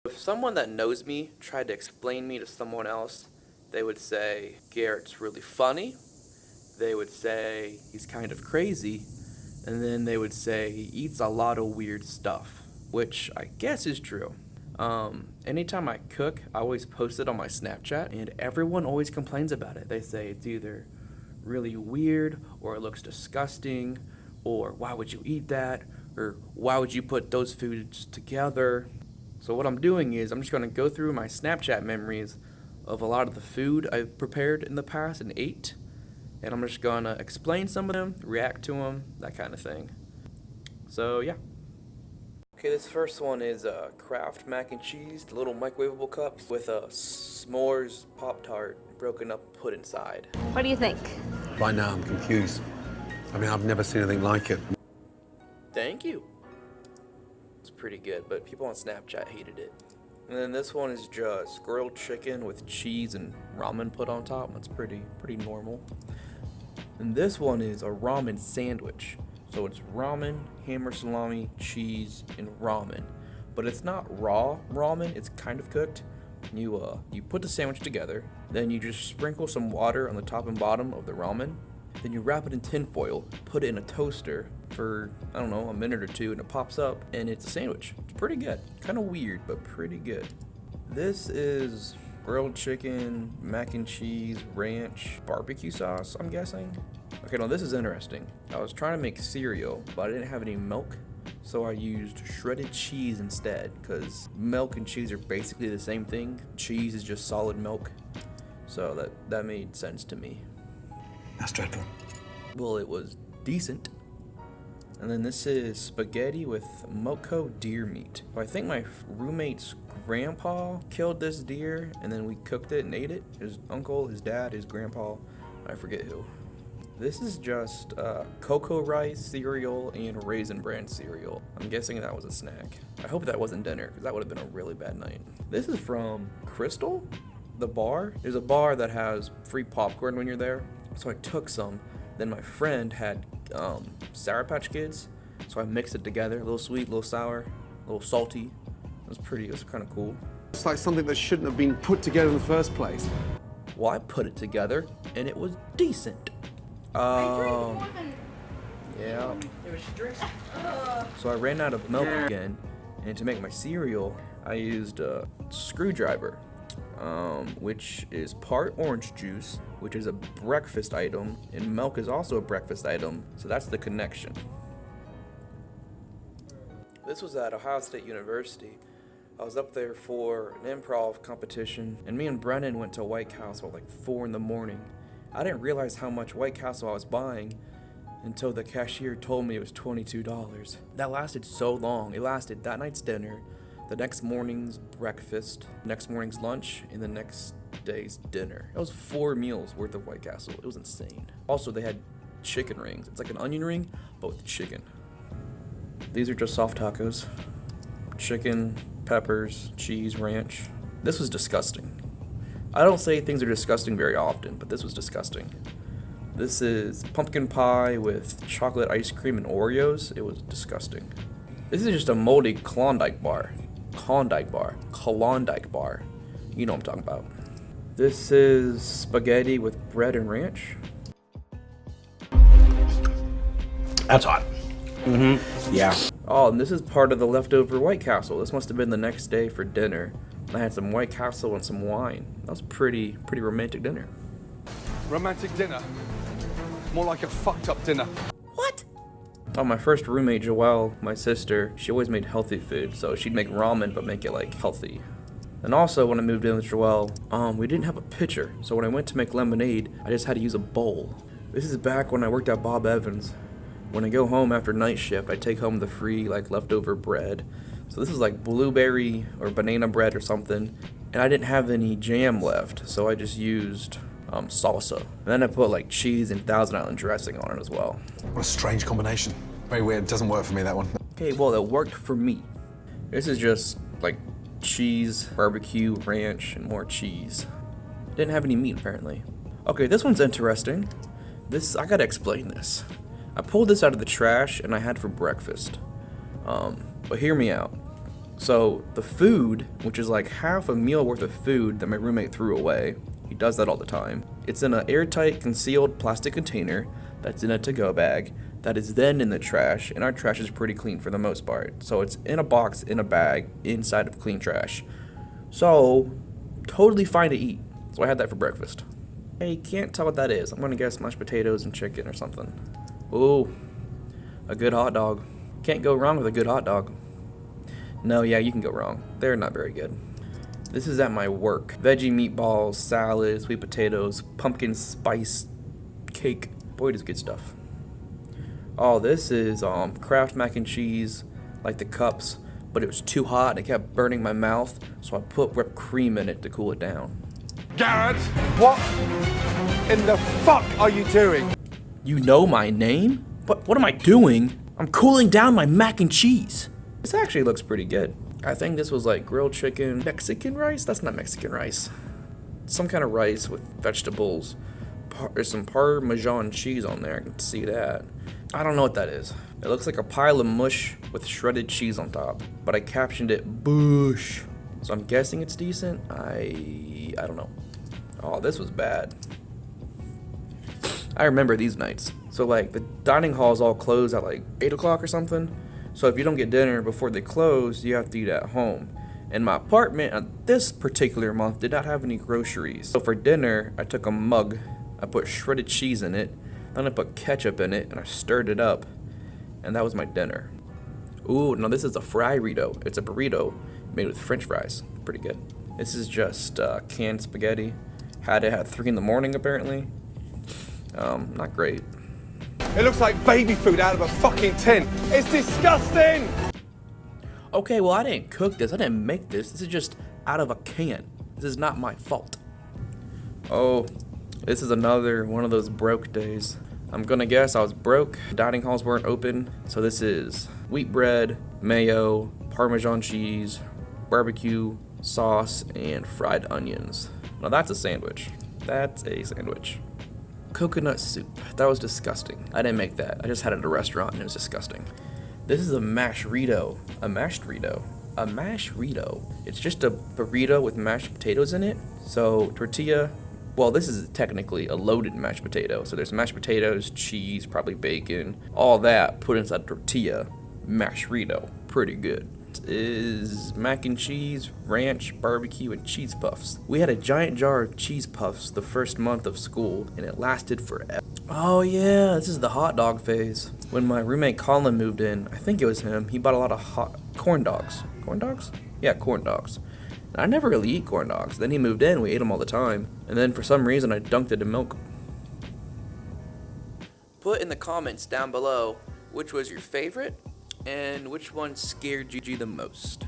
If someone that knows me tried to explain me to someone else, they would say Garrett's really funny. They would say he's kind of crazy. And then they would say he eats a lot of weird stuff, which I guess is true. Anytime I cook, I always post it on my Snapchat, and everyone always complains about it. They say it's either really weird, or it looks disgusting, or why would you eat that, or why would you put those foods together? So what I'm doing is I'm just going to go through my Snapchat memories of a lot of the food I've prepared in the past and ate, and I'm just going to explain some of them, react to them, that kind of thing. So yeah. Okay, this first one is Kraft mac and cheese, the little microwavable cups with a s'mores Pop-Tart broken up put inside. What do you think? Right now I'm confused. I mean, I've never seen anything like it. Thank you. It's pretty good, but people on Snapchat hated it. And then this one is just grilled chicken with cheese and ramen put on top. That's pretty normal. And this one is a ramen sandwich. So it's ramen, hammer salami, cheese, and ramen. But it's not raw ramen, it's kind of cooked. You put the sandwich together, then you just sprinkle some water on the top and bottom of the ramen. Then you wrap it in tin foil, put it in a toaster for, I don't know, a minute or two, and it pops up, and it's a sandwich. It's pretty good. Kind of weird, but pretty good. This is grilled chicken, mac and cheese, ranch, barbecue sauce, I'm guessing. Okay, now this is interesting. I was trying to make cereal, but I didn't have any milk, so I used shredded cheese instead, because milk and cheese are basically the same thing. Cheese is just solid milk, so that made sense to me. That's dreadful. Well, it was decent. And then this is spaghetti with Moco deer meat. I think my roommate's grandpa killed this deer, and then we cooked it and ate it. His uncle, his dad, his grandpa, I forget who. This is just cocoa rice cereal and raisin bran cereal. I'm guessing that was a snack. I hope that wasn't dinner, because that would have been a really bad night. This is from Crystal, the bar. There's a bar that has free popcorn when you're there. So I took some. Then my friend had Sour Patch Kids, so I mixed it together. A little sweet, a little sour, a little salty. It was kind of cool. It's like something that shouldn't have been put together in the first place. Well, I put it together, and it was decent. Yeah. So I ran out of milk again, and to make my cereal, I used a screwdriver, which is part orange juice, which is a breakfast item, and milk is also a breakfast item, so that's the connection. This was at Ohio State University. I was up there for an improv competition, and me and Brennan went to White Castle at like 4 in the morning. I didn't realize how much White Castle I was buying until the cashier told me it was $22. That lasted so long. It lasted that night's dinner, the next morning's breakfast, next morning's lunch, and the next day's dinner. It was 4 meals worth of White Castle. It was insane. Also, they had chicken rings. It's like an onion ring, but with chicken. These are just soft tacos. Chicken, peppers, cheese, ranch. This was disgusting. I don't say things are disgusting very often, but this was disgusting. This is pumpkin pie with chocolate ice cream and Oreos. It was disgusting. This is just a moldy Klondike bar. Klondike bar. You know what I'm talking about. This is spaghetti with bread and ranch. That's hot. Yeah. Oh, and this is part of the leftover White Castle. This must have been the next day for dinner. I had some White Castle and some wine. That was pretty romantic dinner. Romantic dinner? More like a fucked up dinner. What? Oh, my first roommate, Joelle, my sister, she always made healthy food, so she'd make ramen but make it like healthy. And also, when I moved in with Joelle, we didn't have a pitcher, so when I went to make lemonade, I just had to use a bowl. This is back when I worked at Bob Evans. When I go home after night shift, I take home the free leftover bread. So this is like blueberry or banana bread or something, and I didn't have any jam left, so I just used salsa. And then I put cheese and Thousand Island dressing on it as well. What a strange combination. Very weird. Doesn't work for me, that one. Okay, well, it worked for me. This is just cheese, barbecue, ranch, and more cheese. Didn't have any meat apparently. Okay, this one's interesting. I gotta explain this. I pulled this out of the trash and I had for breakfast. But hear me out. So the food, which is like half a meal worth of food that my roommate threw away, he does that all the time. It's in an airtight concealed plastic container that's in a to-go bag that is then in the trash, and our trash is pretty clean for the most part. So it's in a box, in a bag, inside of clean trash. So, totally fine to eat. So I had that for breakfast. I can't tell what that is. I'm gonna guess mashed potatoes and chicken or something. Ooh, a good hot dog. Can't go wrong with a good hot dog. No, yeah, you can go wrong. They're not very good. This is at my work. Veggie meatballs, salad, sweet potatoes, pumpkin spice cake. Boy, it is good stuff. Oh, this is Kraft mac and cheese, like the cups, but it was too hot and it kept burning my mouth, so I put whipped cream in it to cool it down. Garrett, what in the fuck are you doing? You know my name? What am I doing? I'm cooling down my mac and cheese. This actually looks pretty good. I think this was like grilled chicken, Mexican rice? That's not Mexican rice. Some kind of rice with vegetables. There's some Parmesan cheese on there, I can see that. I don't know what that is. It looks like a pile of mush with shredded cheese on top, but I captioned it Bush. So I'm guessing it's decent. I don't know. Oh, this was bad. I remember these nights. So like the dining halls all close at like 8 o'clock or something. So if you don't get dinner before they close, you have to eat at home. And my apartment this particular month did not have any groceries. So for dinner, I took a mug, I put shredded cheese in it, then I put ketchup in it, and I stirred it up. And that was my dinner. Ooh, no, this is a fry-rito. It's a burrito made with french fries. Pretty good. This is just canned spaghetti. Had it at 3 in the morning, apparently. Not great. It looks like baby food out of a fucking tin. It's disgusting! Okay, well, I didn't cook this. I didn't make this. This is just out of a can. This is not my fault. Oh, this is another one of those broke days. I'm gonna guess I was broke. Dining halls weren't open. So this is wheat bread, mayo, Parmesan cheese, barbecue sauce, and fried onions. Now that's a sandwich. That's a sandwich. Coconut soup. That was disgusting. I didn't make that. I just had it at a restaurant and it was disgusting. This is a mashed burrito. A mashed burrito. A mashed burrito. It's just a burrito with mashed potatoes in it. So tortilla. Well, this is technically a loaded mashed potato. So there's mashed potatoes, cheese, probably bacon, all that put inside a tortilla. Mashed burrito. Pretty good. Is mac and cheese, ranch, barbecue, and cheese puffs. We had a giant jar of cheese puffs the first month of school, and it lasted forever. Oh yeah, this is the hot dog phase. When my roommate Colin moved in, I think it was him, he bought a lot of hot corn dogs. Corn dogs? Yeah, corn dogs. And I never really eat corn dogs. Then he moved in, we ate them all the time, and then for some reason I dunked it in milk. Put in the comments down below which was your favorite and which one scared you the most.